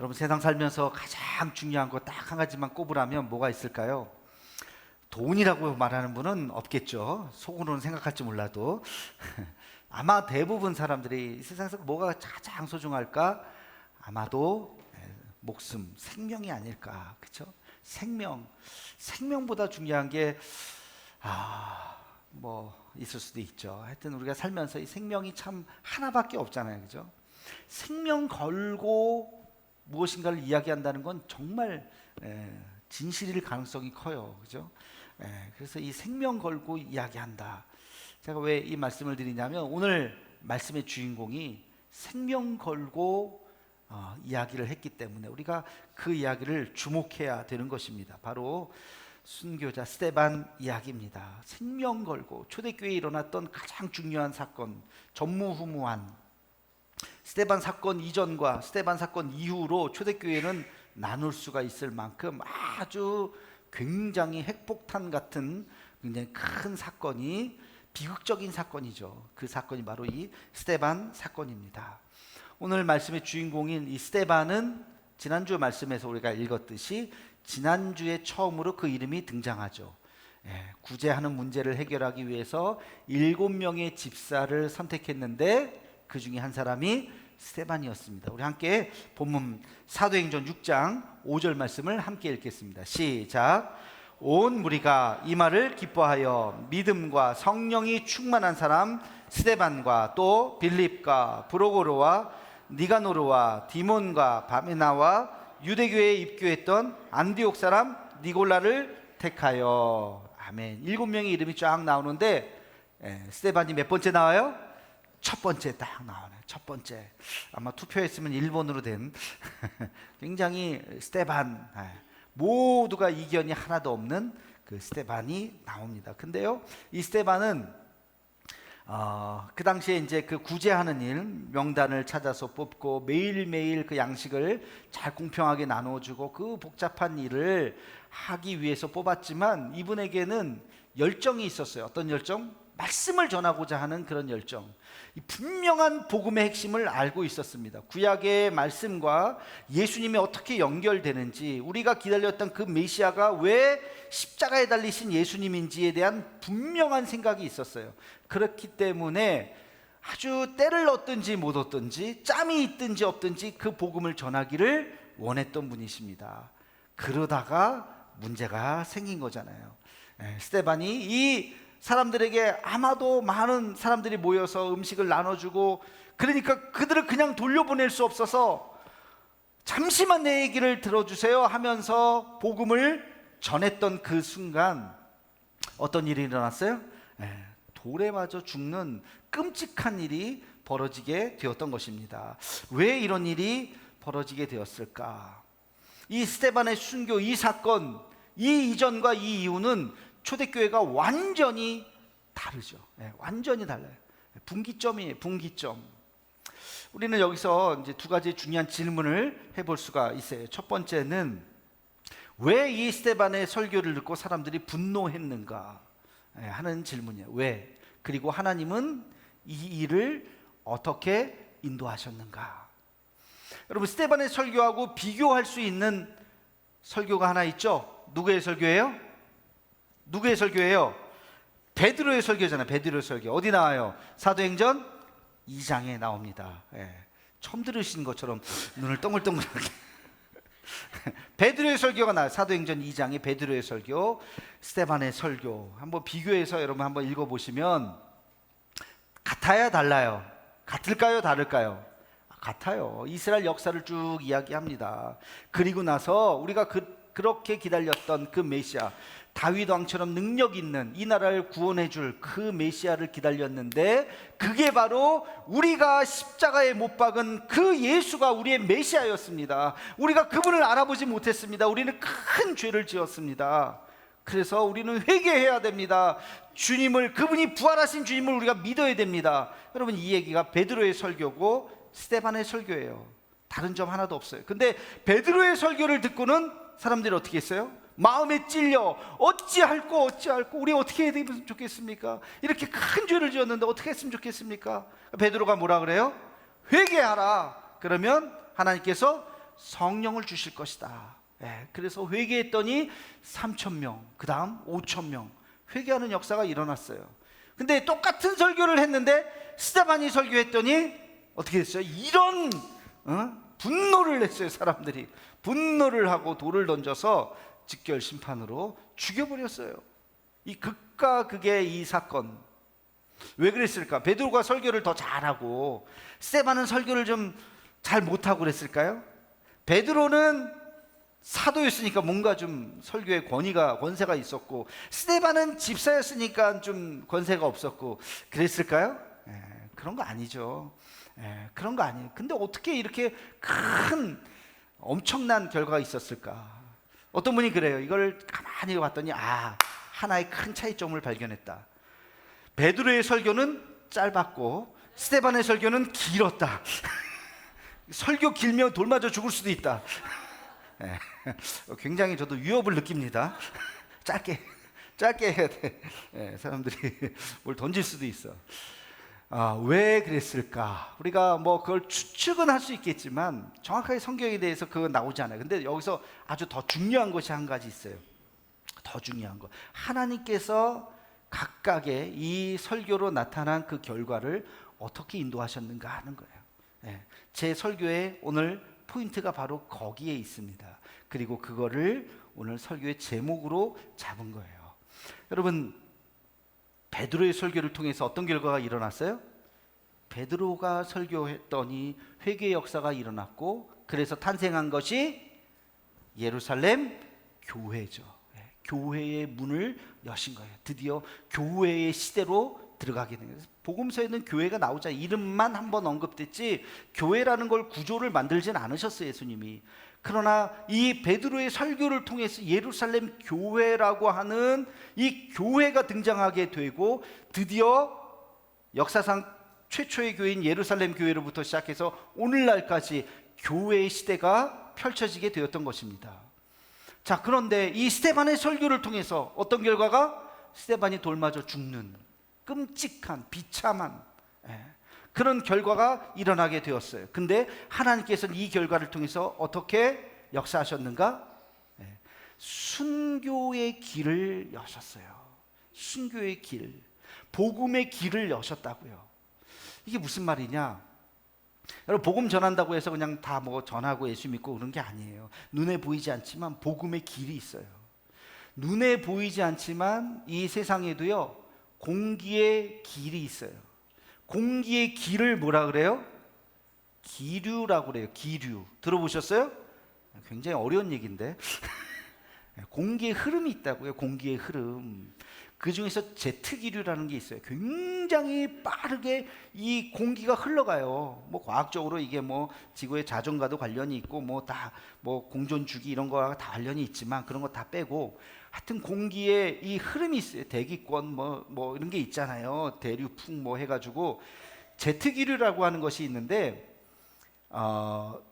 여러분, 세상 살면서 가장 중요한 거 딱 한 가지만 꼽으라면 뭐가 있을까요? 돈이라고 말하는 분은 없겠죠. 속으로는 생각할지 몰라도 아마 대부분 사람들이 이 세상에서 뭐가 가장 소중할까? 아마도 목숨, 생명이 아닐까. 그렇죠? 생명보다 중요한 게 뭐 있을 수도 있죠. 하여튼 우리가 살면서 이 생명이 참 하나밖에 없잖아요. 그죠? 생명 걸고 무엇인가를 이야기한다는 건 정말 진실일 가능성이 커요. 그죠? 그래서 이 생명 걸고 이야기한다. 제가 왜 이 말씀을 드리냐면 오늘 말씀의 주인공이 생명 걸고 이야기를 했기 때문에 우리가 그 이야기를 주목해야 되는 것입니다. 바로 순교자 스데반 이야기입니다. 생명 걸고 초대교회에 일어났던 가장 중요한 사건, 전무후무한 스데반 사건 이전과 스데반 사건 이후로 초대교회는 나눌 수가 있을 만큼 아주 굉장히 핵폭탄 같은 굉장히 큰 사건이, 비극적인 사건이죠. 그 사건이 바로 이 스데반 사건입니다. 오늘 말씀의 주인공인 이 스데반은 지난주 말씀에서 우리가 읽었듯이 지난주에 처음으로 그 이름이 등장하죠. 구제하는 문제를 해결하기 위해서 7명의 집사를 선택했는데 그 중에 한 사람이 스데반이었습니다. 우리 함께 본문 사도행전 6장 5절 말씀을 함께 읽겠습니다. 시작. 온 무리가 이 말을 기뻐하여 믿음과 성령이 충만한 사람 스데반과 또 빌립과 프로고로와 니가노르와 디몬과 바메나와 유대교회에 입교했던 안디옥 사람 니골라를 택하여. 아멘. 7명의 이름이 쫙 나오는데 스데반이 몇 번째 나와요? 첫 번째 딱 나오네. 첫 번째. 아마 투표했으면 1번으로 된 굉장히 스데반, 모두가 이견이 하나도 없는 그 스데반이 나옵니다. 근데요, 이 스데반은 그 당시에 이제 그 구제하는 일, 명단을 찾아서 뽑고 매일매일 그 양식을 잘 공평하게 나눠주고 그 복잡한 일을 하기 위해서 뽑았지만 이분에게는 열정이 있었어요. 어떤 열정? 말씀을 전하고자 하는 그런 열정. 이 분명한 복음의 핵심을 알고 있었습니다. 구약의 말씀과 예수님이 어떻게 연결되는지, 우리가 기다렸던 그 메시아가 왜 십자가에 달리신 예수님인지에 대한 분명한 생각이 있었어요. 그렇기 때문에 아주 때를 얻든지 못 얻든지, 짬이 있든지 없든지 그 복음을 전하기를 원했던 분이십니다. 그러다가 문제가 생긴 거잖아요. 스데반이 이 사람들에게, 아마도 많은 사람들이 모여서 음식을 나눠주고, 그러니까 그들을 그냥 돌려보낼 수 없어서 잠시만 내 얘기를 들어주세요 하면서 복음을 전했던 그 순간 어떤 일이 일어났어요? 돌에 맞아 죽는 끔찍한 일이 벌어지게 되었던 것입니다. 왜 이런 일이 벌어지게 되었을까? 이 스데반의 순교, 이 사건, 이 이전과 이 이후는 초대교회가 완전히 다르죠. 완전히 달라요. 분기점이에요. 분기점. 우리는 여기서 이제 두 가지 중요한 질문을 해볼 수가 있어요. 첫 번째는 왜 이 스데반의 설교를 듣고 사람들이 분노했는가 하는 질문이에요. 왜? 그리고 하나님은 이 일을 어떻게 인도하셨는가? 여러분, 스데반의 설교하고 비교할 수 있는 설교가 하나 있죠. 누구의 설교예요? 누구의 설교예요? 베드로의 설교잖아요. 베드로의 설교. 어디 나와요? 사도행전 2장에 나옵니다. 처음 들으신 것처럼 눈을 동글동글하게 베드로의 설교가 나와요. 사도행전 2장에 베드로의 설교, 스데반의 설교. 한번 비교해서 여러분 한번 읽어보시면 같아야 달라요? 같을까요? 다를까요? 같아요. 이스라엘 역사를 쭉 이야기합니다. 그리고 나서 우리가 그렇게 기다렸던 그 메시아, 다윗 왕처럼 능력 있는, 이 나라를 구원해 줄 그 메시아를 기다렸는데, 그게 바로 우리가 십자가에 못 박은 그 예수가 우리의 메시아였습니다. 우리가 그분을 알아보지 못했습니다. 우리는 큰 죄를 지었습니다. 그래서 우리는 회개해야 됩니다. 주님을, 그분이 부활하신 주님을 우리가 믿어야 됩니다. 여러분, 이 얘기가 베드로의 설교고 스데반의 설교예요. 다른 점 하나도 없어요. 근데 베드로의 설교를 듣고는 사람들이 어떻게 했어요? 마음에 찔려 어찌할꼬 우리 어떻게 해야 되면 좋겠습니까? 이렇게 큰 죄를 지었는데 어떻게 했으면 좋겠습니까? 베드로가 뭐라 그래요? 회개하라. 그러면 하나님께서 성령을 주실 것이다. 그래서 회개했더니 3,000명, 그 다음 5,000명 회개하는 역사가 일어났어요. 근데 똑같은 설교를 했는데 스데반이 설교했더니 어떻게 됐어요? 이런 분노를 냈어요. 사람들이 분노를 하고 돌을 던져서 직결 심판으로 죽여버렸어요. 이 극과 극의 이 사건, 왜 그랬을까? 베드로가 설교를 더 잘하고 스데반은 설교를 좀 잘 못하고 그랬을까요? 베드로는 사도였으니까 뭔가 좀 설교에 권세가 있었고, 스데반은 집사였으니까 좀 권세가 없었고 그랬을까요? 그런 거 아니죠. 그런 거 아니에요. 근데 어떻게 이렇게 큰 엄청난 결과가 있었을까? 어떤 분이 그래요. 이걸 가만히 봤더니 하나의 큰 차이점을 발견했다. 베드로의 설교는 짧았고 스데반의 설교는 길었다. 설교 길면 돌 맞아 죽을 수도 있다. 굉장히 저도 위협을 느낍니다. 짧게 해야 돼. 사람들이 뭘 던질 수도 있어. 왜 그랬을까? 우리가 뭐 그걸 추측은 할 수 있겠지만 정확하게 성경에 대해서 그건 나오지 않아요. 근데 여기서 아주 더 중요한 것이 한 가지 있어요. 더 중요한 거, 하나님께서 각각의 이 설교로 나타난 그 결과를 어떻게 인도하셨는가 하는 거예요. 제 설교의 오늘 포인트가 바로 거기에 있습니다. 그리고 그거를 오늘 설교의 제목으로 잡은 거예요. 여러분, 베드로의 설교를 통해서 어떤 결과가 일어났어요? 베드로가 설교했더니 회개의 역사가 일어났고, 그래서 탄생한 것이 예루살렘 교회죠. 교회의 문을 여신 거예요. 드디어 교회의 시대로 들어가게 된 거예요. 복음서에는 교회가 나오자 이름만 한번 언급됐지 교회라는 걸 구조를 만들진 않으셨어요, 예수님이. 그러나 이 베드로의 설교를 통해서 예루살렘 교회라고 하는 이 교회가 등장하게 되고, 드디어 역사상 최초의 교회인 예루살렘 교회로부터 시작해서 오늘날까지 교회의 시대가 펼쳐지게 되었던 것입니다. 자, 그런데 이 스데반의 설교를 통해서 어떤 결과가? 스데반이 돌 맞아 죽는 끔찍한 비참한 그런 결과가 일어나게 되었어요. 근데 하나님께서는 이 결과를 통해서 어떻게 역사하셨는가? 순교의 길을 여셨어요. 순교의 길, 복음의 길을 여셨다고요. 이게 무슨 말이냐? 여러분, 복음 전한다고 해서 그냥 다 뭐 전하고 예수 믿고 그런 게 아니에요. 눈에 보이지 않지만 복음의 길이 있어요. 눈에 보이지 않지만 이 세상에도요, 공기의 길이 있어요. 공기의 길을 뭐라 그래요? 기류라고 그래요. 기류. 들어보셨어요? 굉장히 어려운 얘기인데 공기의 흐름이 있다고요. 공기의 흐름. 그 중에서 제트기류라는 게 있어요. 굉장히 빠르게 이 공기가 흘러가요. 뭐 과학적으로 이게 뭐 지구의 자전과도 관련이 있고 뭐 다 뭐 공존 주기 이런 거와 다 관련이 있지만 그런 거 다 빼고 하여튼 공기에 이 흐름이 있어요. 대기권 뭐 이런 게 있잖아요. 대류풍 뭐 해가지고 제트기류라고 하는 것이 있는데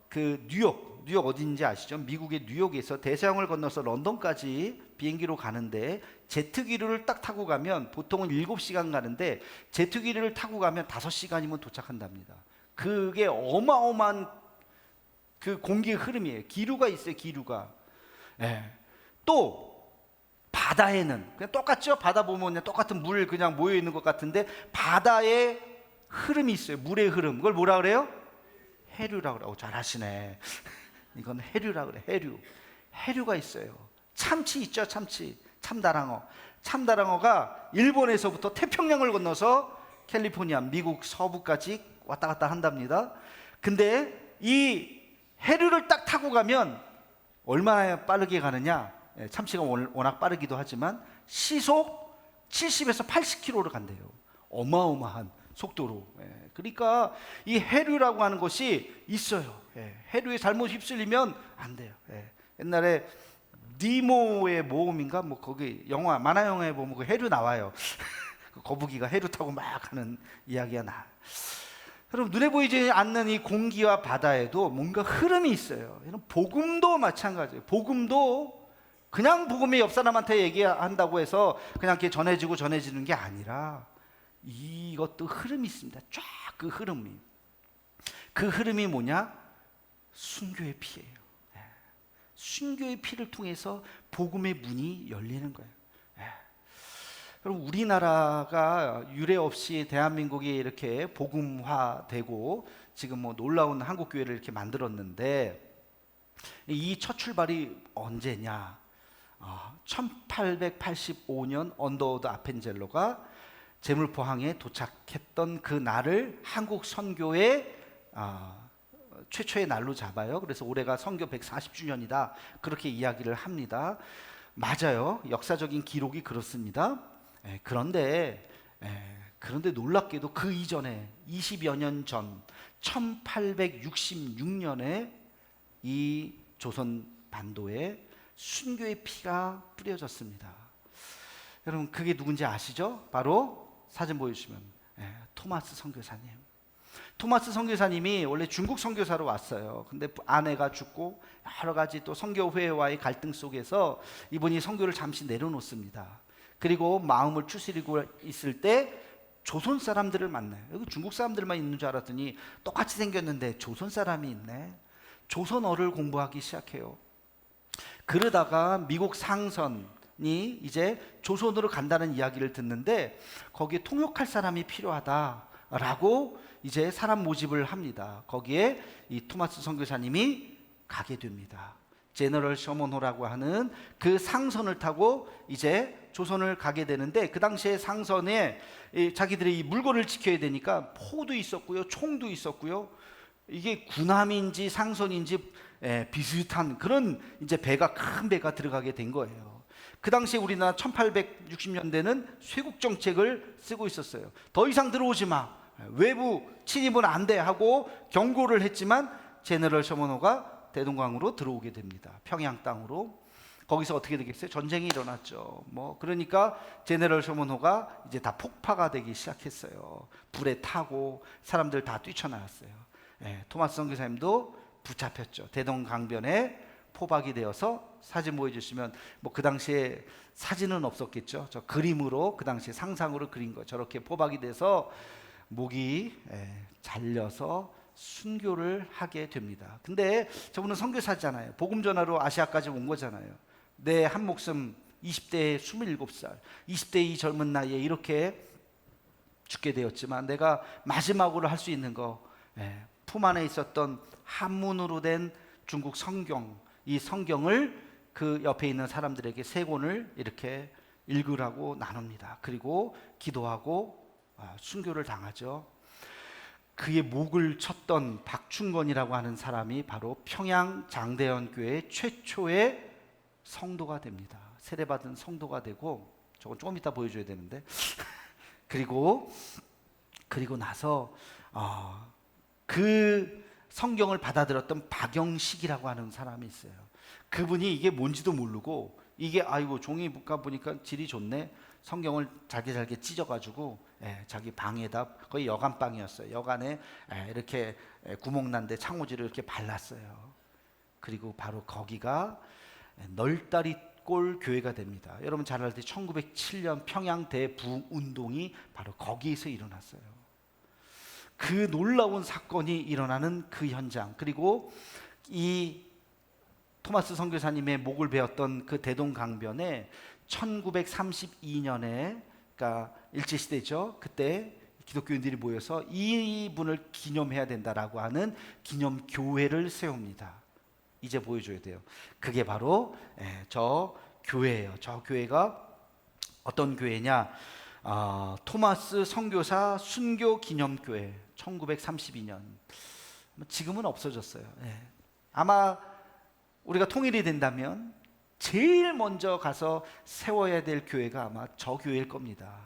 그 뉴욕 어딘지 아시죠? 미국의 뉴욕에서 대서양을 건너서 런던까지 비행기로 가는데 제트기류를 딱 타고 가면 보통은 7시간 가는데 제트기류를 타고 가면 5시간이면 도착한답니다. 그게 어마어마한 그 공기의 흐름이에요. 기류가 있어요. 기류가. 또 바다에는 그냥 똑같죠. 바다 보면 그냥 똑같은 물 그냥 모여 있는 것 같은데 바다에 흐름이 있어요. 물의 흐름. 그걸 뭐라 그래요? 해류라고 그래요. 잘하시네. 이건 해류라고 그래. 해류가 있어요. 참치 있죠. 참다랑어가 일본에서부터 태평양을 건너서 캘리포니아, 미국 서부까지 왔다 갔다 한답니다. 근데 이 해류를 딱 타고 가면 얼마나 빠르게 가느냐? 참치가 워낙 빠르기도 하지만 시속 70에서 80km를 간대요. 어마어마한 속도로. 그러니까 이 해류라고 하는 것이 있어요. 해류에 잘못 휩쓸리면 안 돼요. 옛날에 니모의 모험인가 뭐 거기 영화 만화 영화에 보면 그 해류 나와요. 그 거북이가 해류 타고 막 하는 이야기가 나. 여러분, 눈에 보이지 않는 이 공기와 바다에도 뭔가 흐름이 있어요. 복음도 마찬가지예요. 복음도 그냥 복음이 옆 사람한테 얘기한다고 해서 그냥 이렇게 전해지는 게 아니라 이것도 흐름이 있습니다. 쫙 그 흐름이 뭐냐? 순교의 피예요. 순교의 피를 통해서 복음의 문이 열리는 거예요. 그럼 우리나라가 유례 없이 대한민국이 이렇게 복음화되고 지금 뭐 놀라운 한국 교회를 이렇게 만들었는데, 이 첫 출발이 언제냐? 1885년 언더우드 아펜젤로가 제물포항에 도착했던 그 날을 한국 선교의 최초의 날로 잡아요. 그래서 올해가 선교 140주년이다 그렇게 이야기를 합니다. 맞아요. 역사적인 기록이 그렇습니다. 그런데 놀랍게도 그 이전에 20여 년 전 1866년에 이 조선 반도에 순교의 피가 뿌려졌습니다. 여러분, 그게 누군지 아시죠? 바로 사진 보여주시면 토마스 선교사님. 토마스 선교사님이 원래 중국 선교사로 왔어요. 근데 아내가 죽고 여러 가지 또 선교회와의 갈등 속에서 이분이 선교를 잠시 내려놓습니다. 그리고 마음을 추스리고 있을 때 조선 사람들을 만나요. 여기 중국 사람들만 있는 줄 알았더니 똑같이 생겼는데 조선 사람이 있네. 조선어를 공부하기 시작해요. 그러다가 미국 상선이 이제 조선으로 간다는 이야기를 듣는데 거기에 통역할 사람이 필요하다라고 이제 사람 모집을 합니다. 거기에 이 토마스 선교사님이 가게 됩니다. 제너럴 셔먼호라고 하는 그 상선을 타고 이제 조선을 가게 되는데, 그 당시에 상선에 자기들이 이 물건을 지켜야 되니까 포도 있었고요, 총도 있었고요. 이게 군함인지 상선인지 비슷한 그런 이제 배가, 큰 배가 들어가게 된 거예요. 그 당시에 우리나라 1860년대는 쇄국 정책을 쓰고 있었어요. 더 이상 들어오지 마, 외부 침입은 안 돼 하고 경고를 했지만 제너럴 셔먼호가 대동강으로 들어오게 됩니다. 평양 땅으로. 거기서 어떻게 되겠어요? 전쟁이 일어났죠. 그러니까 제너럴 셔먼호가 이제 다 폭파가 되기 시작했어요. 불에 타고 사람들 다 뛰쳐나왔어요. 토마스 선교사님도 붙잡혔죠. 대동강변에 포박이 되어서, 사진 보여주시면 그 당시에 사진은 없었겠죠. 저 그림으로, 그 당시에 상상으로 그린 거, 저렇게 포박이 돼서 목이 잘려서 순교를 하게 됩니다. 근데 저분은 선교사잖아요. 복음 전하러 아시아까지 온 거잖아요. 내 한 목숨, 20대에 27살, 20대 이 젊은 나이에 이렇게 죽게 되었지만 내가 마지막으로 할 수 있는 거, 품 안에 있었던 한문으로 된 중국 성경, 이 성경을 그 옆에 있는 사람들에게 3권을 이렇게 읽으라고 나눕니다. 그리고 기도하고 순교를 당하죠. 그의 목을 쳤던 박충건이라고 하는 사람이 바로 평양 장대현 교회 최초의 성도가 됩니다. 세례받은 성도가 되고, 저건 조금 이따 보여줘야 되는데 그리고 나서 그 성경을 받아들였던 박영식이라고 하는 사람이 있어요. 그분이 이게 뭔지도 모르고, 이게 아이고 종이 보니까 질이 좋네, 성경을 잘게 찢어가지고 자기 방에다, 거의 여간방이었어요. 여간에 이렇게 구멍 난데 창호지를 이렇게 발랐어요. 그리고 바로 거기가 널다리골 교회가 됩니다. 여러분 잘 알듯이 1907년 평양 대부운동이 바로 거기에서 일어났어요. 그 놀라운 사건이 일어나는 그 현장, 그리고 이 토마스 선교사님의 목을 베었던 그 대동강변에 1932년에, 그러니까 일제시대죠. 그때 기독교인들이 모여서 이분을 기념해야 된다라고 하는 기념교회를 세웁니다. 이제 보여줘야 돼요. 그게 바로 저 교회예요. 저 교회가 어떤 교회냐? 토마스 선교사 순교 기념교회, 1932년. 지금은 없어졌어요. 아마 우리가 통일이 된다면 제일 먼저 가서 세워야 될 교회가 아마 저 교회일 겁니다.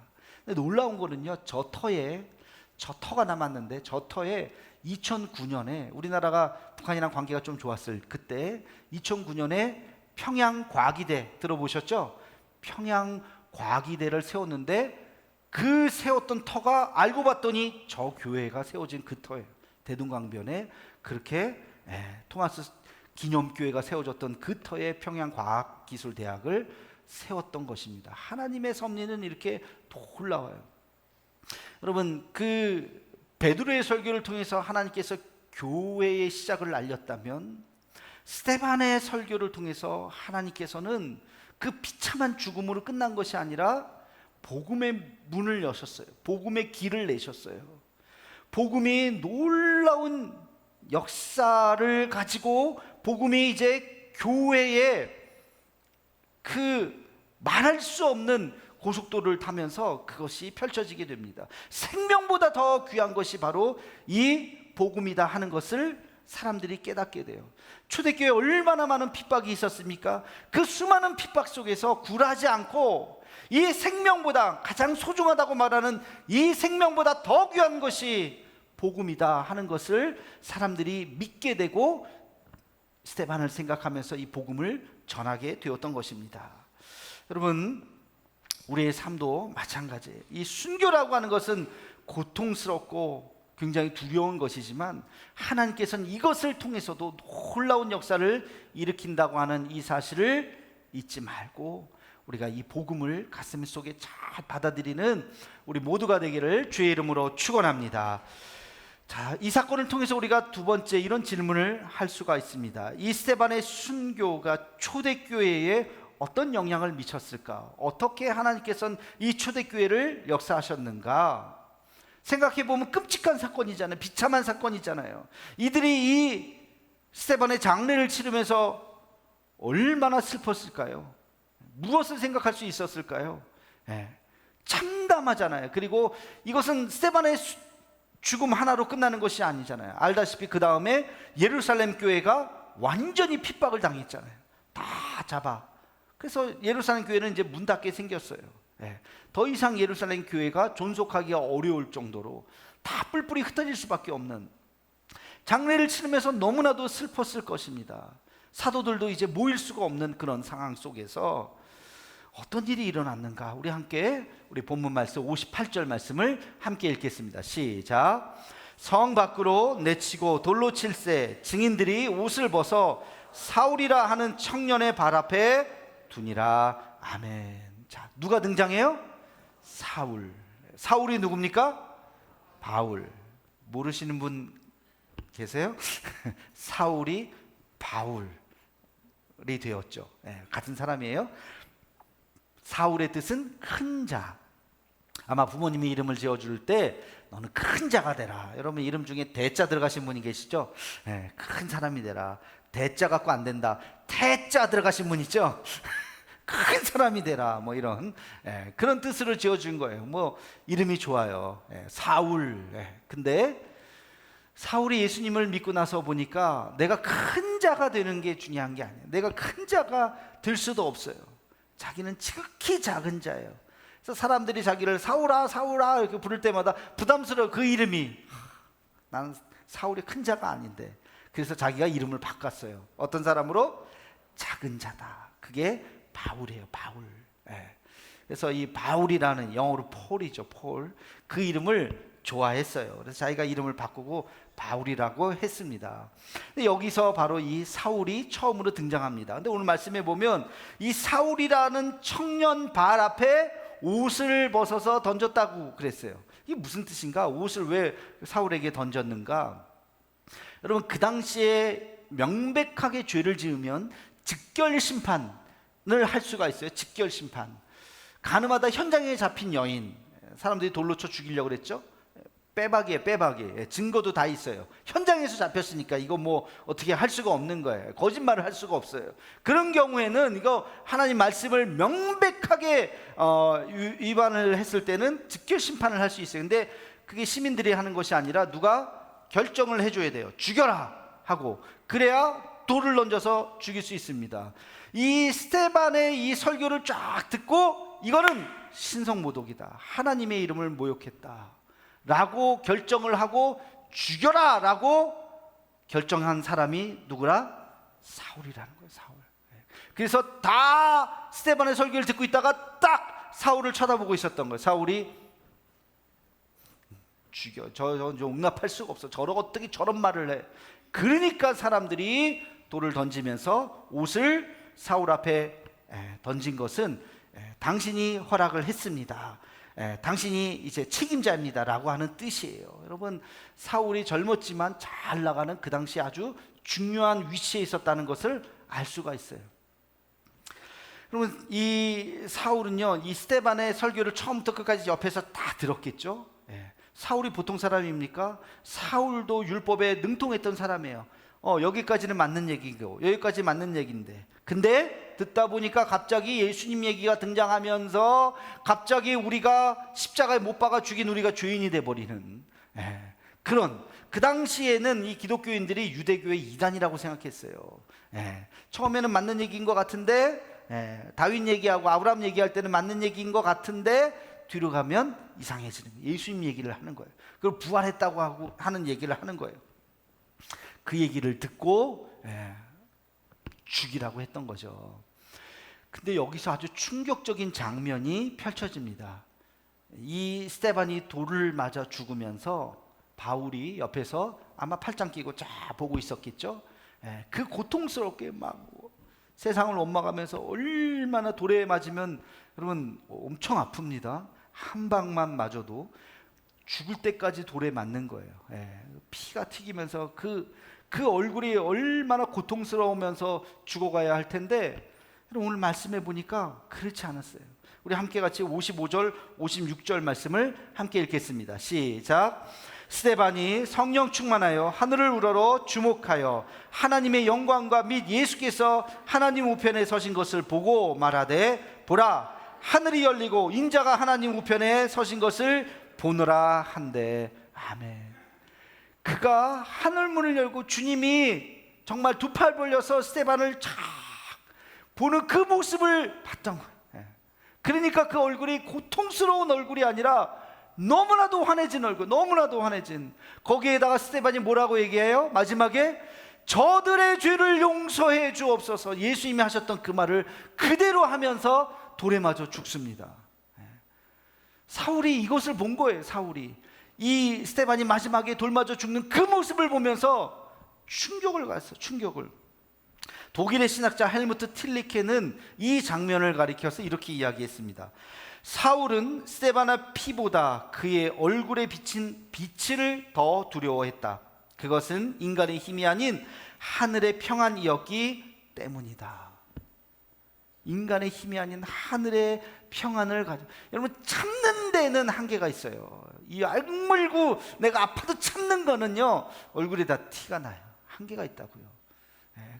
근데 놀라운 거는요, 저 터가 남았는데, 저 터에 2009년에 우리나라가 북한이랑 관계가 좀 좋았을 그때 2009년에 평양과기대 들어보셨죠? 평양과기대를 세웠는데, 그 세웠던 터가 알고 봤더니 저 교회가 세워진 그 터예요. 대동강변에 그렇게 토마스 기념교회가 세워졌던 그 터에 평양과학기술대학을 세웠던 것입니다. 하나님의 섭리는 이렇게 놀라워요. 여러분, 그 베드로의 설교를 통해서 하나님께서 교회의 시작을 알렸다면 스데반의 설교를 통해서 하나님께서는 그 비참한 죽음으로 끝난 것이 아니라 복음의 문을 여셨어요. 복음의 길을 내셨어요. 복음이 놀라운 역사를 가지고 복음이 이제 교회에 그 말할 수 없는 고속도로를 타면서 그것이 펼쳐지게 됩니다. 생명보다 더 귀한 것이 바로 이 복음이다 하는 것을 사람들이 깨닫게 돼요. 초대교회에 얼마나 많은 핍박이 있었습니까? 그 수많은 핍박 속에서 굴하지 않고 이 생명보다 가장 소중하다고 말하는 이 생명보다 더 귀한 것이 복음이다 하는 것을 사람들이 믿게 되고 스데반을 생각하면서 이 복음을 전하게 되었던 것입니다. 여러분, 우리의 삶도 마찬가지예요. 이 순교라고 하는 것은 고통스럽고 굉장히 두려운 것이지만 하나님께서는 이것을 통해서도 놀라운 역사를 일으킨다고 하는 이 사실을 잊지 말고 우리가 이 복음을 가슴 속에 잘 받아들이는 우리 모두가 되기를 주의 이름으로 축원합니다. 자, 이 사건을 통해서 우리가 두 번째 이런 질문을 할 수가 있습니다. 이 스데반의 순교가 초대교회에 어떤 영향을 미쳤을까? 어떻게 하나님께서는 이 초대교회를 역사하셨는가? 생각해보면 끔찍한 사건이잖아요. 비참한 사건이잖아요. 이들이 이 스데반의 장례를 치르면서 얼마나 슬펐을까요? 무엇을 생각할 수 있었을까요? 참담하잖아요. 그리고 이것은 스데반의 죽음 하나로 끝나는 것이 아니잖아요. 알다시피 그 다음에 예루살렘 교회가 완전히 핍박을 당했잖아요. 다 잡아. 그래서 예루살렘 교회는 이제 문 닫게 생겼어요. 더 이상 예루살렘 교회가 존속하기가 어려울 정도로 다 뿔뿔이 흩어질 수밖에 없는, 장례를 치르면서 너무나도 슬펐을 것입니다. 사도들도 이제 모일 수가 없는 그런 상황 속에서 어떤 일이 일어났는가? 우리 함께 우리 본문 말씀 58절 말씀을 함께 읽겠습니다. 시작. 성 밖으로 내치고 돌로 칠세 증인들이 옷을 벗어 사울이라 하는 청년의 발 앞에 두니라. 아멘. 자, 누가 등장해요? 사울. 사울이 누굽니까? 바울. 모르시는 분 계세요? 사울이 바울이 되었죠. 같은 사람이에요. 사울의 뜻은 큰 자. 아마 부모님이 이름을 지어줄 때 너는 큰 자가 되라. 여러분 이름 중에 대자 들어가신 분이 계시죠? 큰 사람이 되라. 대자 갖고 안 된다. 태자 들어가신 분 있죠? 큰 사람이 되라. 뭐 이런 그런 뜻으로 지어준 거예요. 뭐 이름이 좋아요. 사울. 근데 사울이 예수님을 믿고 나서 보니까 내가 큰 자가 되는 게 중요한 게 아니에요. 내가 큰 자가 될 수도 없어요. 자기는 지극히 작은 자예요. 그래서 사람들이 자기를 사울아 사울아 이렇게 부를 때마다 부담스러워. 그 이름이 나는 사울이 큰 자가 아닌데. 그래서 자기가 이름을 바꿨어요. 어떤 사람으로? 작은 자다. 그게 바울이에요. 바울. 그래서 이 바울이라는, 영어로 폴이죠. 폴. 그 이름을 좋아했어요. 그래서 자기가 이름을 바꾸고 바울이라고 했습니다. 근데 여기서 바로 이 사울이 처음으로 등장합니다. 근데 오늘 말씀해 보면 이 사울이라는 청년 발 앞에 옷을 벗어서 던졌다고 그랬어요. 이게 무슨 뜻인가? 옷을 왜 사울에게 던졌는가? 여러분 그 당시에 명백하게 죄를 지으면 직결 심판을 할 수가 있어요. 직결 심판. 가늠하다 현장에 잡힌 여인, 사람들이 돌로 쳐 죽이려고 그랬죠. 빼박이에요. 빼박이. 증거도 다 있어요. 현장에서 잡혔으니까 이거 뭐 어떻게 할 수가 없는 거예요. 거짓말을 할 수가 없어요. 그런 경우에는 이거 하나님 말씀을 명백하게 위반을 했을 때는 직결 심판을 할 수 있어요. 근데 그게 시민들이 하는 것이 아니라 누가 결정을 해줘야 돼요. 죽여라 하고. 그래야 돌을 던져서 죽일 수 있습니다. 이 스데반의 이 설교를 쫙 듣고 이거는 신성모독이다. 하나님의 이름을 모욕했다. 라고 결정을 하고 죽여라 라고 결정한 사람이 누구라? 사울이라는 거예요. 사울. 그래서 다 스데반의 설교를 듣고 있다가 딱 사울을 쳐다보고 있었던 거예요. 사울이 죽여. 저 용납할 수가 없어. 어떻게 저런 말을 해. 그러니까 사람들이 돌을 던지면서 옷을 사울 앞에 던진 것은 당신이 허락을 했습니다 당신이 이제 책임자입니다라고 하는 뜻이에요. 여러분, 사울이 젊었지만 잘 나가는 그 당시 아주 중요한 위치에 있었다는 것을 알 수가 있어요. 여러분, 이 사울은요, 이 스데반의 설교를 처음부터 끝까지 옆에서 다 들었겠죠. 사울이 보통 사람입니까? 사울도 율법에 능통했던 사람이에요. 여기까지는 맞는 얘기고 여기까지 맞는 얘기인데, 근데 듣다 보니까 갑자기 예수님 얘기가 등장하면서 갑자기 우리가 십자가에 못 박아 죽인 우리가 죄인이 돼버리는 그런, 그 당시에는 이 기독교인들이 유대교의 이단이라고 생각했어요. 처음에는 맞는 얘기인 것 같은데, 다윗 얘기하고 아브라함 얘기할 때는 맞는 얘기인 것 같은데 뒤로 가면 이상해지는 거예요. 예수님 얘기를 하는 거예요. 그리고 부활했다고 하는 얘기를 하는 거예요. 그 얘기를 듣고 죽이라고 했던 거죠. 근데 여기서 아주 충격적인 장면이 펼쳐집니다. 이 스데반이 돌을 맞아 죽으면서 바울이 옆에서 아마 팔짱 끼고 쫙 보고 있었겠죠. 그 고통스럽게 막 세상을 옮아가면서, 얼마나 돌에 맞으면 여러분 엄청 아픕니다. 한 방만 맞아도 죽을 때까지 돌에 맞는 거예요. 피가 튀기면서 그 얼굴이 얼마나 고통스러우면서 죽어가야 할 텐데, 오늘 말씀해 보니까 그렇지 않았어요. 우리 함께 같이 55절 56절 말씀을 함께 읽겠습니다. 시작. 스데반이 성령 충만하여 하늘을 우러러 주목하여 하나님의 영광과 및 예수께서 하나님 우편에 서신 것을 보고 말하되, 보라, 하늘이 열리고 인자가 하나님 우편에 서신 것을 보노라 한대. 아멘. 그가 하늘문을 열고 주님이 정말 두 팔 벌려서 스데반을 쫙 보는 그 모습을 봤던 거예요. 그러니까 그 얼굴이 고통스러운 얼굴이 아니라 너무나도 환해진 얼굴, 너무나도 환해진. 거기에다가 스데반이 뭐라고 얘기해요? 마지막에 저들의 죄를 용서해 주옵소서. 예수님이 하셨던 그 말을 그대로 하면서 돌에 맞아 죽습니다. 사울이 이것을 본 거예요. 사울이 이 스데반이 마지막에 돌 맞아 죽는 그 모습을 보면서 충격을 받았어요. 충격을. 독일의 신학자 헬무트 틸리케는 이 장면을 가리켜서 이렇게 이야기했습니다. 사울은 스데반의 피보다 그의 얼굴에 비친 빛을 더 두려워했다. 그것은 인간의 힘이 아닌 하늘의 평안이었기 때문이다. 인간의 힘이 아닌 하늘의 평안을 가지고, 여러분, 참는 데는 한계가 있어요. 이 악물고 내가 아파도 참는 거는요, 얼굴에 다 티가 나요. 한계가 있다고요.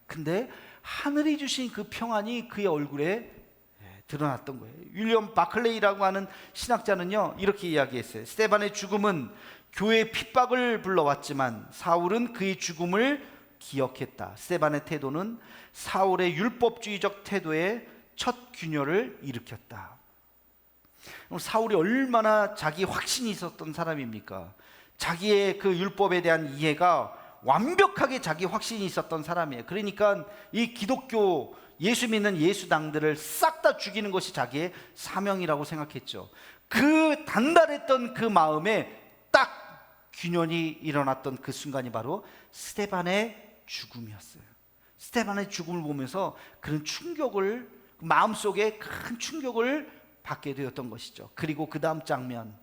근데 하늘이 주신 그 평안이 그의 얼굴에 드러났던 거예요. 윌리엄 바클레이라고 하는 신학자는요, 이렇게 이야기했어요. 스데반의 죽음은 교회의 핍박을 불러왔지만 사울은 그의 죽음을 기억했다. 스데반의 태도는 사울의 율법주의적 태도의 첫 균열을 일으켰다. 사울이 얼마나 자기 확신이 있었던 사람입니까? 자기의 그 율법에 대한 이해가 완벽하게 자기 확신이 있었던 사람이에요. 그러니까 이 기독교 예수 믿는 예수당들을 싹 다 죽이는 것이 자기의 사명이라고 생각했죠. 그 단단했던 그 마음에 딱 균열이 일어났던 그 순간이 바로 스데반의 죽음이었어요. 스데반의 죽음을 보면서 그런 충격을, 마음속에 큰 충격을 받게 되었던 것이죠. 그리고 그 다음 장면,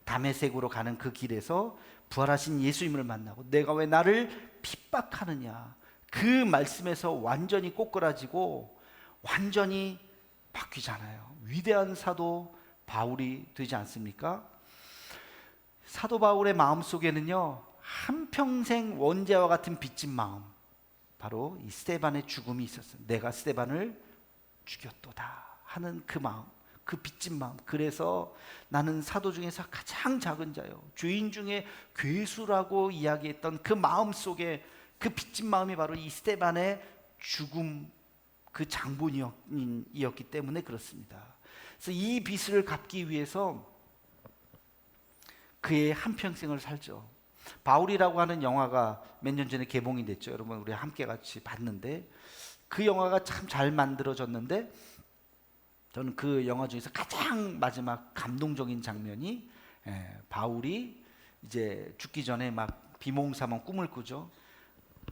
다메섹으로 가는 그 길에서 부활하신 예수님을 만나고 내가 왜 나를 핍박하느냐, 그 말씀에서 완전히 꼬꾸라지고 완전히 바뀌잖아요. 위대한 사도 바울이 되지 않습니까? 사도 바울의 마음속에는요, 한평생 원죄와 같은 빚진 마음, 바로 이 스데반의 죽음이 있었어요. 내가 스데반을 죽였도다 하는 그 마음, 그 빚진 마음. 그래서 나는 사도 중에서 가장 작은 자요, 죄인 중에 괴수라고 이야기했던 그 마음 속에 그 빚진 마음이 바로 이 스데반의 죽음, 그 장본이었기 때문에 그렇습니다. 그래서 이 빚을 갚기 위해서 그의 한평생을 살죠. 바울이라고 하는 영화가 몇 년 전에 개봉이 됐죠. 여러분, 우리 함께 같이 봤는데 그 영화가 참 잘 만들어졌는데, 저는 그 영화 중에서 가장 마지막 감동적인 장면이 바울이 이제 죽기 전에 막 비몽사몽 꿈을 꾸죠.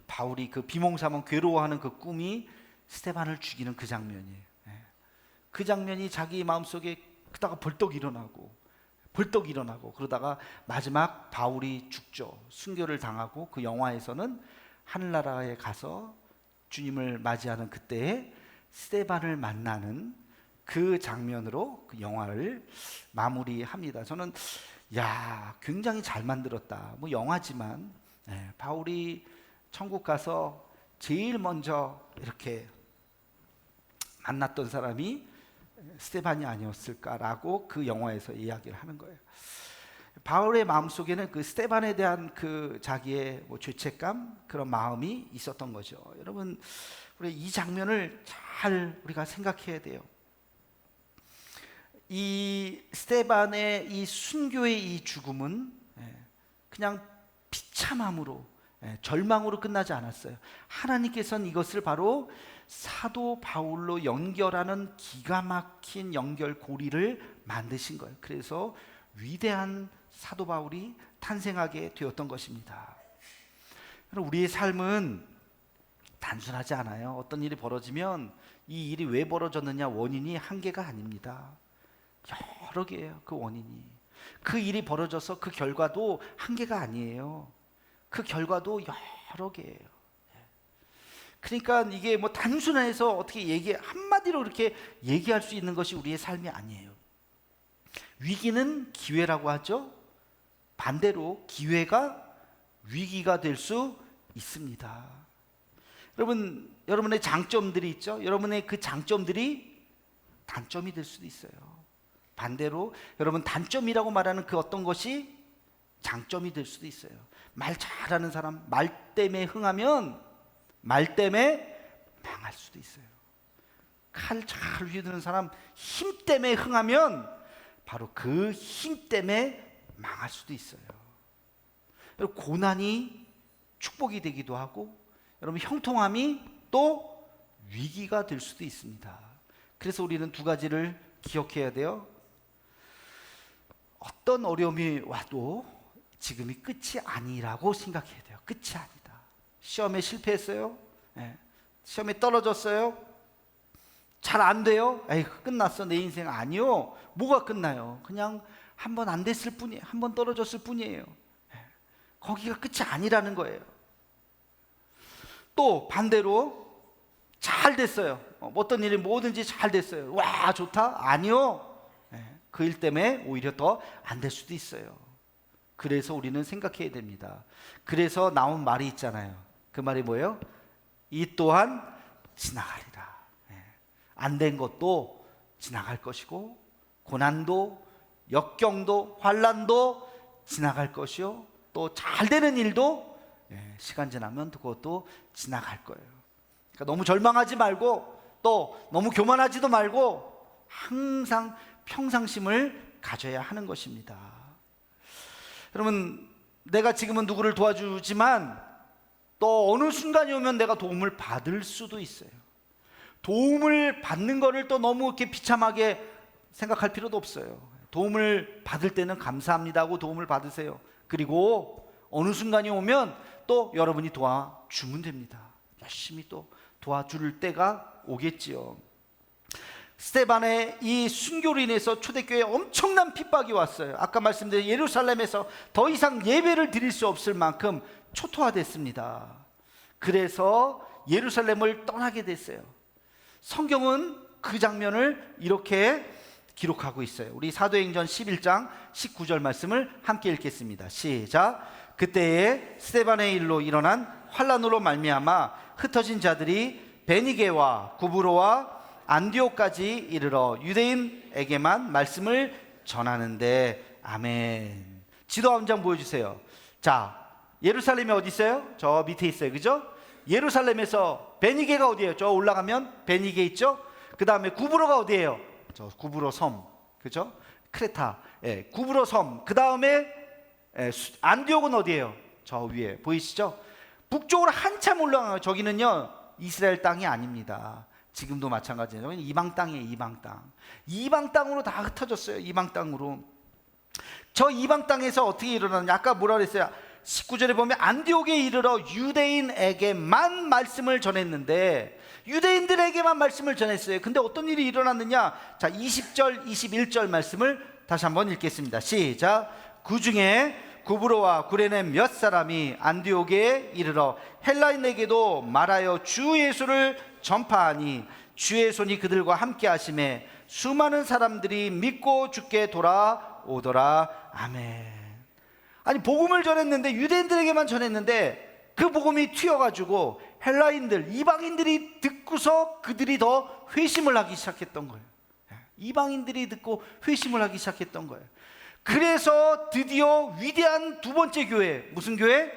바울이 그 비몽사몽 괴로워하는 그 꿈이 스데반을 죽이는 그 장면이에요. 그 장면이 자기 마음속에 그다가 벌떡 일어나고 벌떡 일어나고, 그러다가 마지막 바울이 죽죠. 순교를 당하고 그 영화에서는 하늘나라에 가서 주님을 맞이하는 그때에 스데반을 만나는 그 장면으로 그 영화를 마무리합니다. 저는 굉장히 잘 만들었다. 뭐 영화지만 바울이 천국 가서 제일 먼저 이렇게 만났던 사람이 스데반이 아니었을까라고 그 영화에서 이야기를 하는 거예요. 바울의 마음속에는 그 스데반에 대한 그 자기의 죄책감, 그런 마음이 있었던 거죠. 여러분, 우리 이 장면을 잘 우리가 생각해야 돼요. 이 스데반의 이 순교의 이 죽음은 그냥 비참함으로, 절망으로 끝나지 않았어요. 하나님께서는 이것을 바로 사도 바울로 연결하는 기가 막힌 연결고리를 만드신 거예요. 그래서 위대한 사도 바울이 탄생하게 되었던 것입니다. 우리의 삶은 단순하지 않아요. 어떤 일이 벌어지면 이 일이 왜 벌어졌느냐, 원인이 한 개가 아닙니다. 여러 개예요. 그 원인이. 그 일이 벌어져서 그 결과도 한 개가 아니에요. 그 결과도 여러 개예요. 그러니까 이게 뭐 단순해서 어떻게 한마디로 이렇게 얘기할 수 있는 것이 우리의 삶이 아니에요. 위기는 기회라고 하죠. 반대로 기회가 위기가 될 수 있습니다. 여러분의 장점들이 있죠. 여러분의 그 장점들이 단점이 될 수도 있어요. 반대로 여러분 단점이라고 말하는 그 어떤 것이 장점이 될 수도 있어요. 말 잘하는 사람, 말 때문에 흥하면 말 때문에 망할 수도 있어요. 칼 잘 휘두르는 사람, 힘 때문에 흥하면 바로 그 힘 때문에 망할 수도 있어요. 고난이 축복이 되기도 하고, 여러분 형통함이 또 위기가 될 수도 있습니다. 그래서 우리는 두 가지를 기억해야 돼요. 어떤 어려움이 와도 지금이 끝이 아니라고 생각해야 돼요. 끝이 아니다. 시험에 실패했어요. 시험에 떨어졌어요. 잘 안 돼요. 에이, 끝났어 내 인생. 아니요. 뭐가 끝나요? 그냥 한 번 안 됐을 뿐이에요. 한 번 떨어졌을 뿐이에요. 거기가 끝이 아니라는 거예요. 또 반대로 잘 됐어요. 어떤 일이 뭐든지 잘 됐어요. 와 좋다? 아니요. 그 일 때문에 오히려 더 안 될 수도 있어요. 그래서 우리는 생각해야 됩니다. 그래서 나온 말이 있잖아요. 그 말이 뭐예요? 이 또한 지나가리라. 안 된 것도 지나갈 것이고, 고난도, 역경도, 환난도 지나갈 것이요, 또 잘 되는 일도 시간 지나면 그것도 지나갈 거예요. 그러니까 너무 절망하지 말고, 또 너무 교만하지도 말고 항상 평상심을 가져야 하는 것입니다. 여러분, 내가 지금은 누구를 도와주지만 또 어느 순간이 오면 내가 도움을 받을 수도 있어요. 도움을 받는 거를 또 너무 이렇게 비참하게 생각할 필요도 없어요. 도움을 받을 때는 감사합니다 하고 도움을 받으세요. 그리고 어느 순간이 오면 또 여러분이 도와주면 됩니다. 열심히 또 도와줄 때가 오겠지요. 스데반의 이 순교로 인해서 초대교회에 엄청난 핍박이 왔어요. 아까 말씀드린 예루살렘에서 더 이상 예배를 드릴 수 없을 만큼 초토화됐습니다. 그래서 예루살렘을 떠나게 됐어요. 성경은 그 장면을 이렇게 기록하고 있어요. 우리 사도행전 11장 19절 말씀을 함께 읽겠습니다. 시작. 그때에 스데반의 일로 일어난 환난으로 말미암아 흩어진 자들이 베니게와 구브로와 안디옥까지 이르러 유대인에게만 말씀을 전하는데. 아멘. 지도 한 장 보여주세요. 자, 예루살렘이 어디 있어요? 저 밑에 있어요. 그죠? 예루살렘에서 베니게가 어디예요? 저 올라가면 베니게 있죠? 그 다음에 구브로가 어디예요? 저 구브로 섬. 그죠? 크레타. 구브로 섬. 그 다음에 안디옥은 어디예요? 저 위에 보이시죠? 북쪽으로 한참 올라가요. 저기는요 이스라엘 땅이 아닙니다. 지금도 마찬가지예요. 이방 땅이에요. 이방 땅. 이방 땅으로 다 흩어졌어요. 이방 땅으로. 저 이방 땅에서 어떻게 일어나느냐? 아까 뭐라 그랬어요? 19절에 보면 안디옥에 이르러 유대인에게만 말씀을 전했는데, 유대인들에게만 말씀을 전했어요. 근데 어떤 일이 일어났느냐? 자, 20절 21절 말씀을 다시 한번 읽겠습니다. 시작. 그 중에 구브로와 구레네 몇 사람이 안디옥에 이르러 헬라인에게도 말하여 주 예수를 전파하니 주의 손이 그들과 함께 하심에 수많은 사람들이 믿고 주께 돌아오더라. 아멘. 아니, 복음을 전했는데, 유대인들에게만 전했는데 그 복음이 튀어가지고 헬라인들, 이방인들이 듣고서 그들이 더 회심을 하기 시작했던 거예요. 이방인들이 듣고 회심을 하기 시작했던 거예요. 그래서 드디어 위대한 두 번째 교회, 무슨 교회?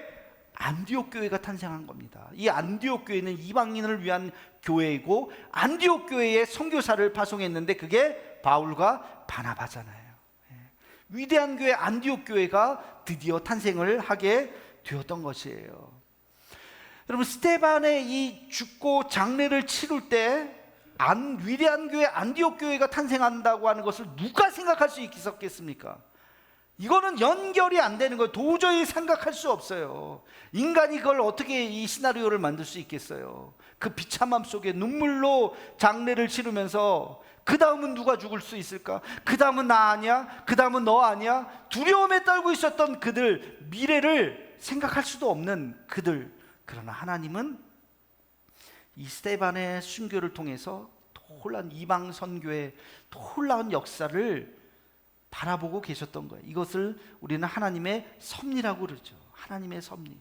안디옥 교회가 탄생한 겁니다. 이 안디옥 교회는 이방인을 위한 교회이고, 안디옥 교회에 선교사를 파송했는데 그게 바울과 바나바잖아요. 위대한 교회 안디옥 교회가 드디어 탄생을 하게 되었던 것이에요. 여러분, 스데반의 이 죽고 장례를 치룰 때 위대한 교회 안디옥 교회가 탄생한다고 하는 것을 누가 생각할 수 있겠습니까? 이거는 연결이 안 되는 거예요. 도저히 생각할 수 없어요. 인간이 그걸 어떻게 이 시나리오를 만들 수 있겠어요? 그 비참함 속에 눈물로 장례를 치르면서 그 다음은 누가 죽을 수 있을까? 그 다음은 나 아니야? 그 다음은 너 아니야? 두려움에 떨고 있었던 그들, 미래를 생각할 수도 없는 그들. 그러나 하나님은 이 스데반의 순교를 통해서 놀라운 이방 선교의 놀라운 역사를 바라보고 계셨던 거예요. 이것을 우리는 하나님의 섭리라고 그러죠. 하나님의 섭리.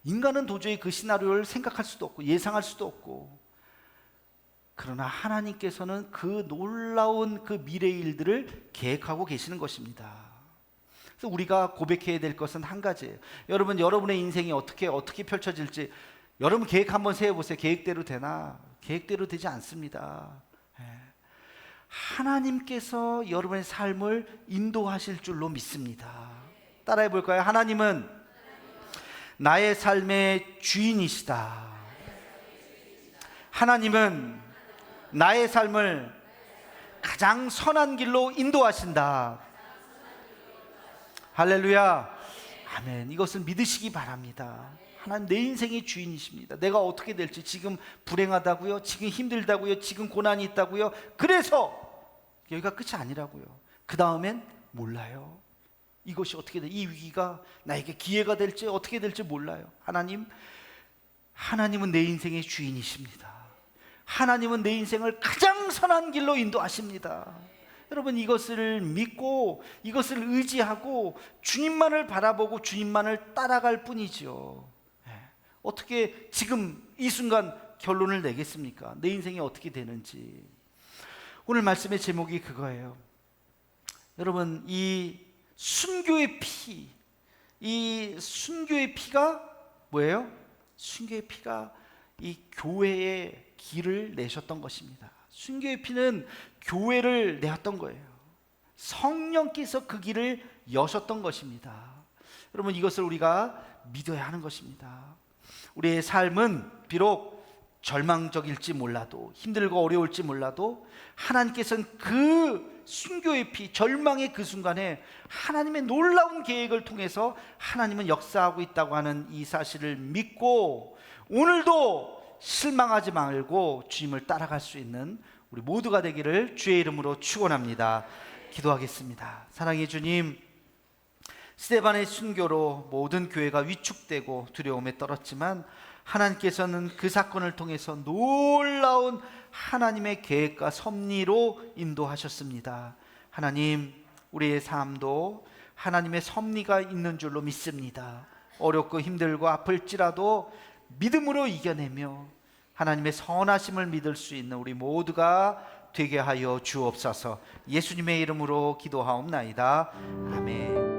인간은 도저히 그 시나리오를 생각할 수도 없고 예상할 수도 없고, 그러나 하나님께서는 그 놀라운 그 미래의 일들을 계획하고 계시는 것입니다. 그래서 우리가 고백해야 될 것은 한 가지예요. 여러분, 여러분의 인생이 어떻게 펼쳐질지 여러분 계획 한번 세워보세요. 계획대로 되나? 계획대로 되지 않습니다. 하나님께서 여러분의 삶을 인도하실 줄로 믿습니다. 따라해 볼까요? 하나님은 나의 삶의 주인이시다. 하나님은 나의 삶을 가장 선한 길로 인도하신다. 할렐루야. 아멘. 이것을 믿으시기 바랍니다. 하나님 내 인생의 주인이십니다. 내가 어떻게 될지, 지금 불행하다고요? 지금 힘들다고요? 지금 고난이 있다고요? 그래서 여기가 끝이 아니라고요. 그 다음엔 몰라요. 이것이 어떻게 돼? 이 위기가 나에게 기회가 될지 어떻게 될지 몰라요. 하나님은 내 인생의 주인이십니다. 하나님은 내 인생을 가장 선한 길로 인도하십니다. 여러분, 이것을 믿고 이것을 의지하고 주님만을 바라보고 주님만을 따라갈 뿐이죠. 어떻게 지금 이 순간 결론을 내겠습니까? 내 인생이 어떻게 되는지. 오늘 말씀의 제목이 그거예요. 여러분, 이 순교의 피, 이 순교의 피가 뭐예요? 순교의 피가 이 교회의 길을 내셨던 것입니다. 순교의 피는 교회를 내었던 거예요. 성령께서 그 길을 여셨던 것입니다. 여러분, 이것을 우리가 믿어야 하는 것입니다. 우리의 삶은 비록 절망적일지 몰라도, 힘들고 어려울지 몰라도 하나님께서는 그 순교의 피, 절망의 그 순간에 하나님의 놀라운 계획을 통해서 하나님은 역사하고 있다고 하는 이 사실을 믿고, 오늘도 실망하지 말고 주님을 따라갈 수 있는 우리 모두가 되기를 주의 이름으로 축원합니다. 기도하겠습니다. 사랑의 주님, 스데반의 순교로 모든 교회가 위축되고 두려움에 떨었지만 하나님께서는 그 사건을 통해서 놀라운 하나님의 계획과 섭리로 인도하셨습니다. 하나님, 우리의 삶도 하나님의 섭리가 있는 줄로 믿습니다. 어렵고 힘들고 아플지라도 믿음으로 이겨내며 하나님의 선하심을 믿을 수 있는 우리 모두가 되게 하여 주옵소서. 예수님의 이름으로 기도하옵나이다. 아멘.